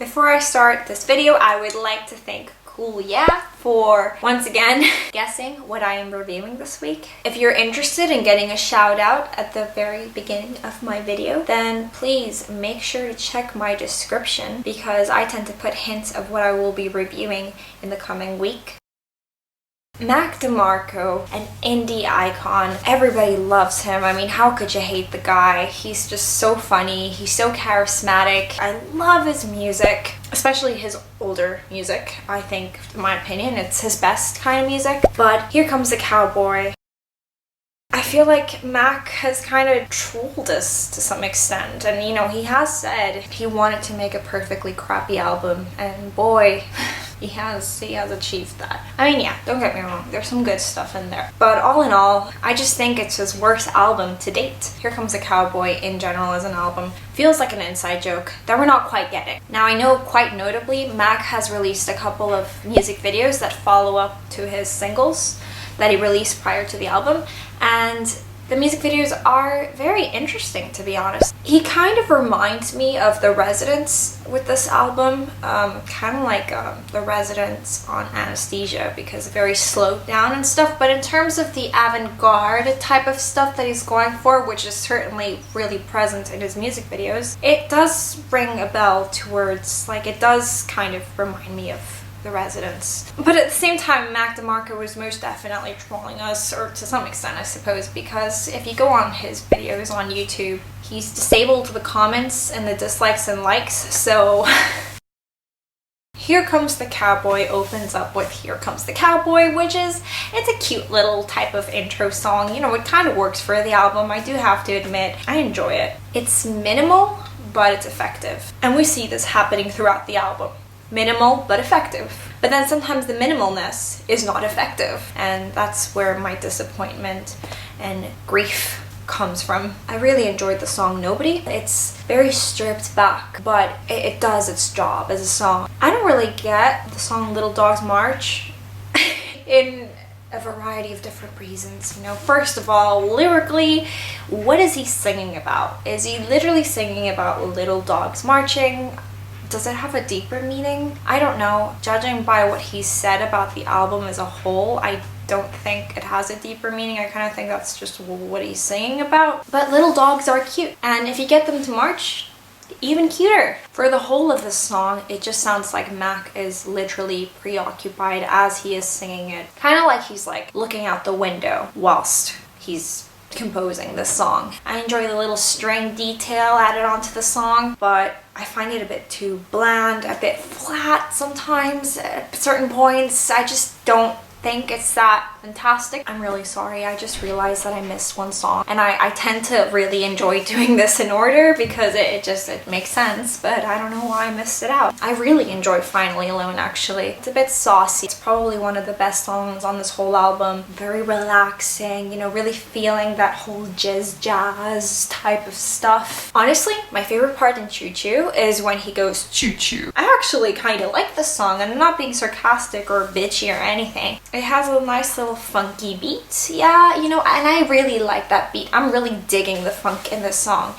Before I start this video, I would like to thank Cool Yeah for once again guessing what I am reviewing this week. If you're interested in getting a shout out at the very beginning of my video, then please make sure to check my description because I tend to put hints of what I will be reviewing in the coming week. DeMarco, an indie icon. Everybody loves him. I mean, how could you hate the guy? He's just so funny. He's so charismatic. I love his music, especially his older music. I think, in my opinion, it's his best kind of music. But here comes the Cowboy. I feel like Mac has kind of trolled us to some extent, and you know, he has said he wanted to make a perfectly crappy album, and boy, he has achieved that. I mean, yeah, don't get me wrong, there's some good stuff in there, but all in all, I just think it's his worst album to date. Here Comes the Cowboy in general as an album feels like an inside joke that we're not quite getting. Now, I know quite notably Mac has released a couple of music videos that follow up to his singles that he released prior to the album, and the music videos are very interesting, to be honest. He kind of reminds me of The Residents with this album, kind of like The Residents on Anesthesia, because very slowed down and stuff, but in terms of the avant-garde type of stuff that he's going for, which is certainly really present in his music videos, it does ring a bell towards, like, it does kind of remind me of The Residents. But at the same time, DeMarco was most definitely trolling us, or to some extent I suppose, because if you go on his videos on YouTube, he's disabled the comments and the dislikes and likes, so Here Comes the Cowboy opens up with Here Comes the Cowboy, which is, it's a cute little type of intro song. You know, it kind of works for the album, I do have to admit. I enjoy it. It's minimal, but it's effective. And we see this happening throughout the album. Minimal, but effective. But then sometimes the minimalness is not effective, and that's where my disappointment and grief comes from. I really enjoyed the song Nobody. It's very stripped back, but it does its job as a song. I don't really get the song Little Dogs March in a variety of different reasons. You know, first of all, lyrically, what is he singing about? Is he literally singing about little dogs marching? Does it have a deeper meaning? I don't know. Judging by what he said about the album as a whole, I don't think it has a deeper meaning. I kind of think that's just what he's singing about. But little dogs are cute, and if you get them to march, even cuter. For the whole of the song, it just sounds like Mac is literally preoccupied as he is singing it. Kind of like he's like looking out the window whilst he's composing this song. I enjoy the little string detail added onto the song, but I find it a bit too bland, a bit flat sometimes at certain points. I just don't think it's that fantastic. I'm really sorry, I just realized that I missed one song, and I tend to really enjoy doing this in order because it makes sense, but I don't know why I missed it out. I really enjoy Finally Alone, actually. It's a bit saucy. It's probably one of the best songs on this whole album. Very relaxing, you know, really feeling that whole jazz type of stuff. Honestly, my favorite part in Choo Choo is when he goes choo choo. I actually kind of like the song, and I'm not being sarcastic or bitchy or anything. It has a nice little funky beat, yeah, you know, and I really like that beat. I'm really digging the funk in this song.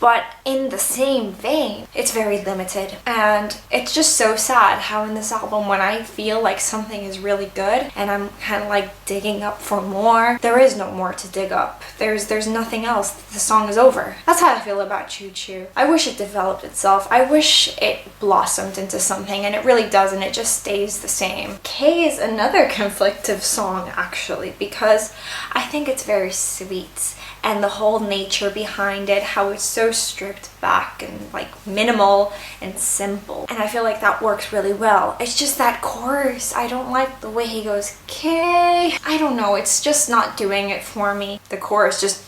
But in the same vein, it's very limited. And it's just so sad how in this album, when I feel like something is really good and I'm kind of like digging up for more, there is no more to dig up. There's nothing else. The song is over. That's how I feel about Choo Choo. I wish it developed itself. I wish it blossomed into something, and it really doesn't. It just stays the same. K is another conflictive song, actually, because I think it's very sweet. And the whole nature behind it, how it's so stripped back and like minimal and simple. And I feel like that works really well. It's just that chorus, I don't like the way he goes, K. I don't know, it's just not doing it for me. The chorus just...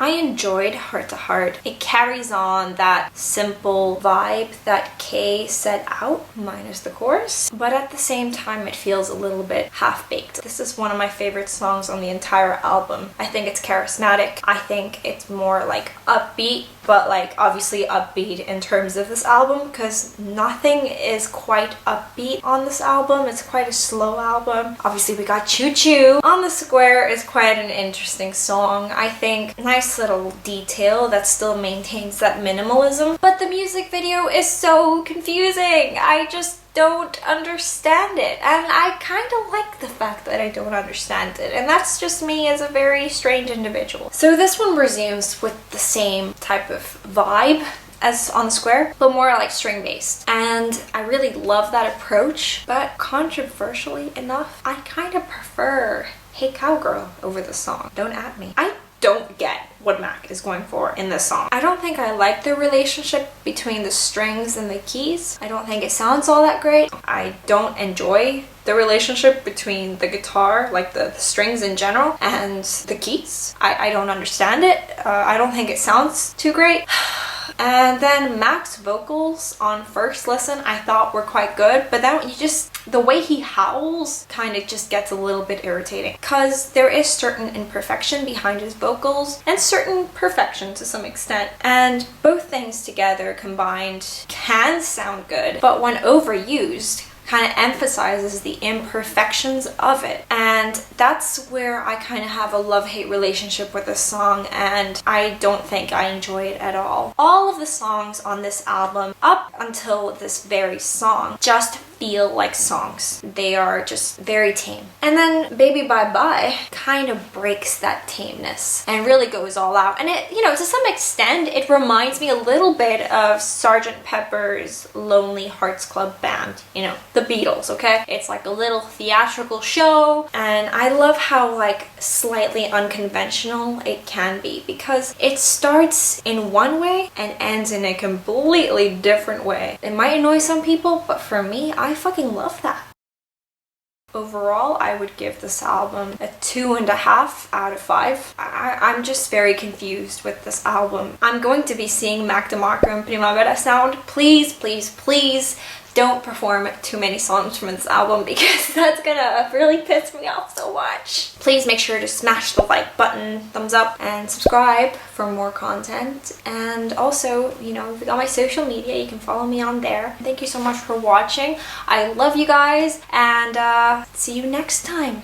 I enjoyed Heart to Heart. It carries on that simple vibe that K set out, minus the chorus, but at the same time it feels a little bit half-baked. This is one of my favorite songs on the entire album. I think it's charismatic. I think it's more like upbeat but like obviously upbeat in terms of this album, because nothing is quite upbeat on this album. It's quite a slow album. Obviously we got Choo Choo. On the Square is quite an interesting song. I think nice little detail that still maintains that minimalism, but the music video is so confusing. I just don't understand it, and I kind of like the fact that I don't understand it, and that's just me as a very strange individual. So this one resumes with the same type of vibe as on the Square, but more like string based, and I really love that approach. But controversially enough, I kind of prefer Hey Cowgirl over the song. Don't at me. I don't get what Mac is going for in this song. I don't think I like the relationship between the strings and the keys. I don't think it sounds all that great. I don't enjoy the relationship between the guitar, like the strings in general, and the keys. I don't understand it. I don't think it sounds too great. And then Mac's vocals on first listen I thought were quite good, but then the way he howls kind of just gets a little bit irritating, because there is certain imperfection behind his vocals and certain perfection to some extent, and both things together combined can sound good, but when overused kind of emphasizes the imperfections of it. And that's where I kind of have a love-hate relationship with this song, and I don't think I enjoy it at all. All of the songs on this album, up until this very song, just feel like songs. They are just very tame. And then Baby Bye Bye kind of breaks that tameness and really goes all out. And it, you know, to some extent, it reminds me a little bit of Sgt. Pepper's Lonely Hearts Club Band, you know, the Beatles, okay? It's like a little theatrical show, and I love how like slightly unconventional it can be, because it starts in one way and ends in a completely different way. It might annoy some people, but for me, I fucking love that. Overall, I would give this album a 2.5 out of 5. I'm just very confused with this album. I'm going to be seeing Mac DeMarco and Primavera Sound. Please, please, please don't perform too many songs from this album, because that's gonna really piss me off so much. Please make sure to smash the like button, thumbs up, and subscribe for more content. And also, you know, on my social media, you can follow me on there. Thank you so much for watching. I love you guys, and see you next time.